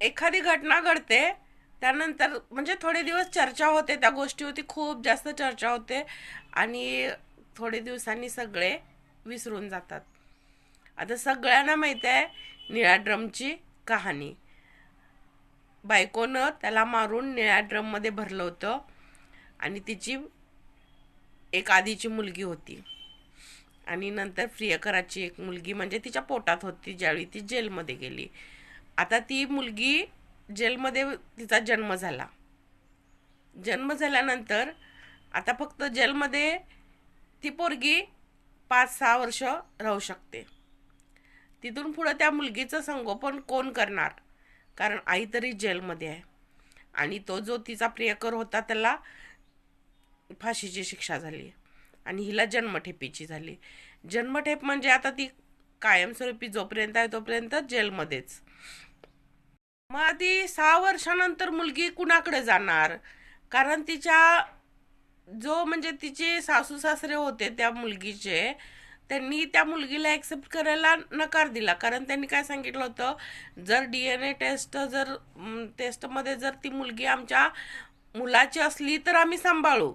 एखादी घटना घडते, त्यानंतर म्हणजे थोडे दिवस चर्चा होते, त्या गोष्टीवरती खूप जास्त चर्चा होते आणि थोडे दिवसांनी सगळे विसरून जातात. आता सगळ्यांना माहित आहे निळ्या ड्रमची कहाणी. बायकोनं त्याला मारून निळ्या ड्रम मध्ये भरलं होतं आणि तिची एक आधीची मुलगी होती आणि नंतर प्रियकराची एक मुलगी म्हणजे तिच्या पोटात होती ज्यावेळी ती जेलमध्ये गेली. आता ती मुलगी जेलमध्ये तिचा जन्म झाला. जन्म झाल्यानंतर आता फक्त जेलमध्ये ती पोरगी 5-6 वर्ष राहू शकते. तिथून पुढं त्या मुलगीचं संगोपन कोण करणार? कारण आई तरी जेलमध्ये आहे आणि तो जो तिचा प्रियकर होता त्याला फाशीची शिक्षा झाली आणि हिला जन्मठेपीची झाली. जन्मठेप म्हणजे आता ती कायमस्वरूपी जोपर्यंत आहे तोपर्यंत जेलमध्येच. मग आधी 6 वर्षानंतर मुलगी कुणाकडे जाणार? कारण तिच्या जो म्हणजे तिचे सासू सासरे होते त्या मुलगीचे, त्यांनी त्या मुलगीला ॲक्सेप्ट करायला नकार दिला. कारण त्यांनी काय सांगितलं होतं, जर DNA टेस्ट जर टेस्टमध्ये जर ती मुलगी आमच्या मुलाची असली तर आम्ही सांभाळू,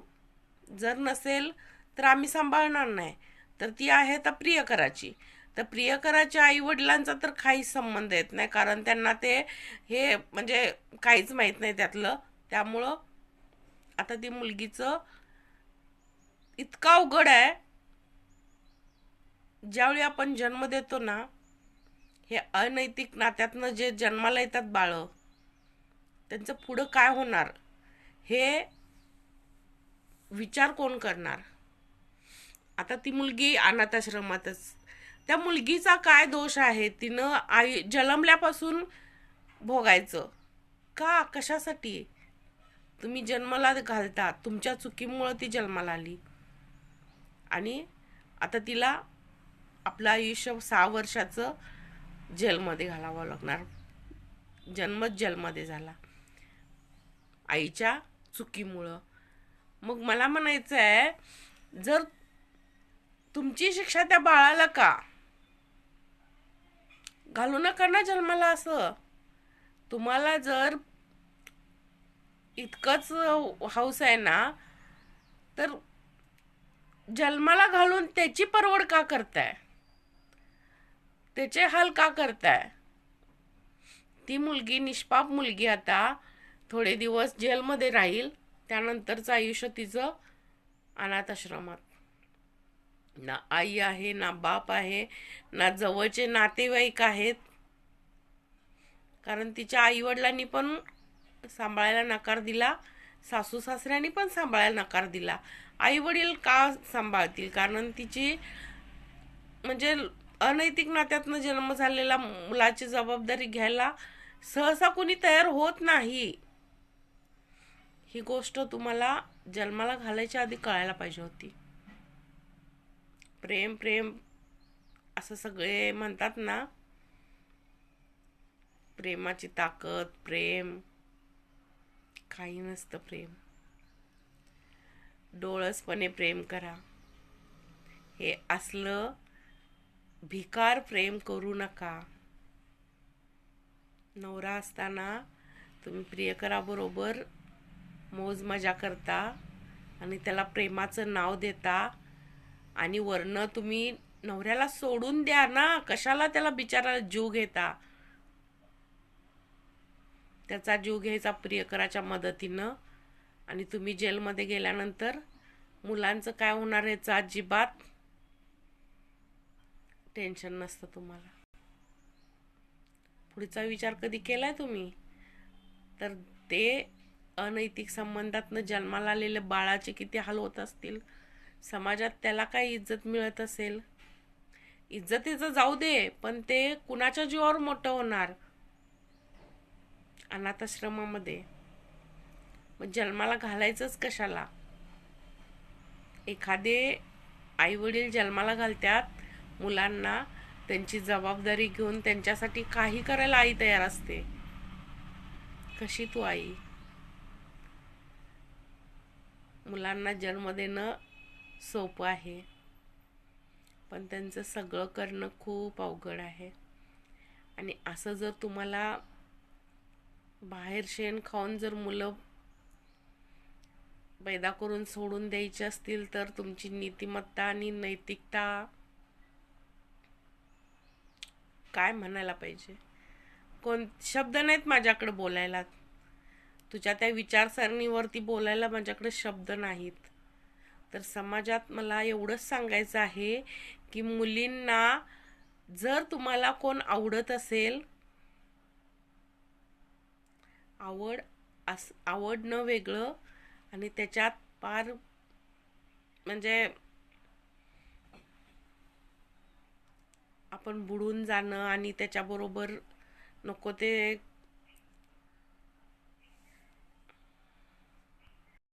जर नसेल तर आम्ही सांभाळणार नाही. तर ती आहे तर प्रियकराची. तर प्रियकराच्या आई वडिलांचा तर काहीच संबंध येत नाही, कारण त्यांना ते हे म्हणजे काहीच माहीत नाही त्यातलं. त्यामुळं आता ती मुलगीचं इतका अवघड आहे. ज्यावेळी आपण जन्म देतो ना, हे अनैतिक नात्यातनं जे जन्माला येतात बाळ, त्यांचं पुढं काय होणार हे विचार कोण करणार? आता ती मुलगी अनाथाश्रमातच. त्या मुलगीचा काय दोष आहे? तिनं आई जन्मल्यापासून भोगायचं का? कशासाठी? तुम्ही जन्माला घालता, तुमच्या चुकीमुळं ती जन्माला आली आणि आता तिला आपलं आयुष्य 6 वर्षाचं जेलमध्ये घालावं लागणार. जन्मच जेलमध्ये झाला आईच्या चुकीमुळं. मग मला म्हणायचं आहे, जर तुमची शिक्षा त्या बाळाला का घालू नका ना जन्माला? असं तुम्हाला जर इतकंच हौस आहे ना, तर जन्माला घालून त्याची परवड का करताय? त्याचे हाल का करताय? ती मुलगी निष्पाप मुलगी आता थोडे दिवस जेलमध्ये राहील, त्यानंतरचं आयुष्य तिचं अनाथाश्रमात. ना आई आहे, ना बाप आहे, ना जवळचे नातेवाईक आहेत. कारण तिच्या आई वडिलांनी पण सांभाळायला नकार दिला, सासू सासऱ्यांनी पण सांभाळायला नकार दिला. आई वडील का सांभाळतील? कारण तिची म्हणजे अनैतिक नात्यातनं जन्म झालेला मुलाची जबाबदारी घ्यायला सहसा कोणी तयार होत नाही. ही गोष्ट तुम्हाला जन्माला घालायच्या आधी कळायला पाहिजे होती. प्रेम प्रेम असं सगळे म्हणतात ना, प्रेमाची ताकद, प्रेम काही नसतं. प्रेम डोळसपणे प्रेम करा. हे असलं भिकार प्रेम करू नका. नवरा असताना तुम्ही प्रियकराबरोबर मौज मजा करता आणि त्याला प्रेमाचं नाव देता आणि वरनं तुम्ही नवऱ्याला सोडून द्या ना, कशाला त्याला बिचाराला जीव घेता? त्याचा जीव घ्यायचा प्रियकराच्या मदतीनं आणि तुम्ही जेलमध्ये गेल्यानंतर मुलांचं काय होणार याचं अजिबात टेन्शन नसतं तुम्हाला. पुढचा विचार कधी केलाय तुम्ही? तर ते अनैतिक संबंधातनं जन्माला आलेल्या बाळाचे किती हाल होत असतील. समाजात त्याला काय इज्जत मिळत असेल? इज्जतीचं जाऊ दे, पण ते कुणाच्या जीवावर मोठं होणार? अनाथाश्रमामध्ये. मग जन्माला घालायचंच कशाला? एखादे आई वडील जन्माला घालतात मुलांना, त्यांची जबाबदारी घेऊन त्यांच्यासाठी काही करायला आई तयार असते. कशी तू आई? मुलांना जन्म देणं सोपं आहे, पण त्यांचं सगळं करणं खूप अवघड आहे. आणि असं जर तुम्हाला बाहेर शेण खाऊन जर मुलं पैदा करून सोडून द्यायची असतील तर तुमची नीतिमत्ता आणि नैतिकता काय म्हणायला पाहिजे. कोण शब्द नाहीत माझ्याकडे बोलायला. तुझ्या त्या विचारसरणीवरती बोलायला माझ्याकडे शब्द नाहीत. तर समाजात मला एवढंच सांगायचं आहे की मुलींना जर तुम्हाला कोण आवडत असेल, आवडणं वेगळं आणि त्याच्यात पार म्हणजे आपण बुडून जाणं आणि त्याच्याबरोबर नको ते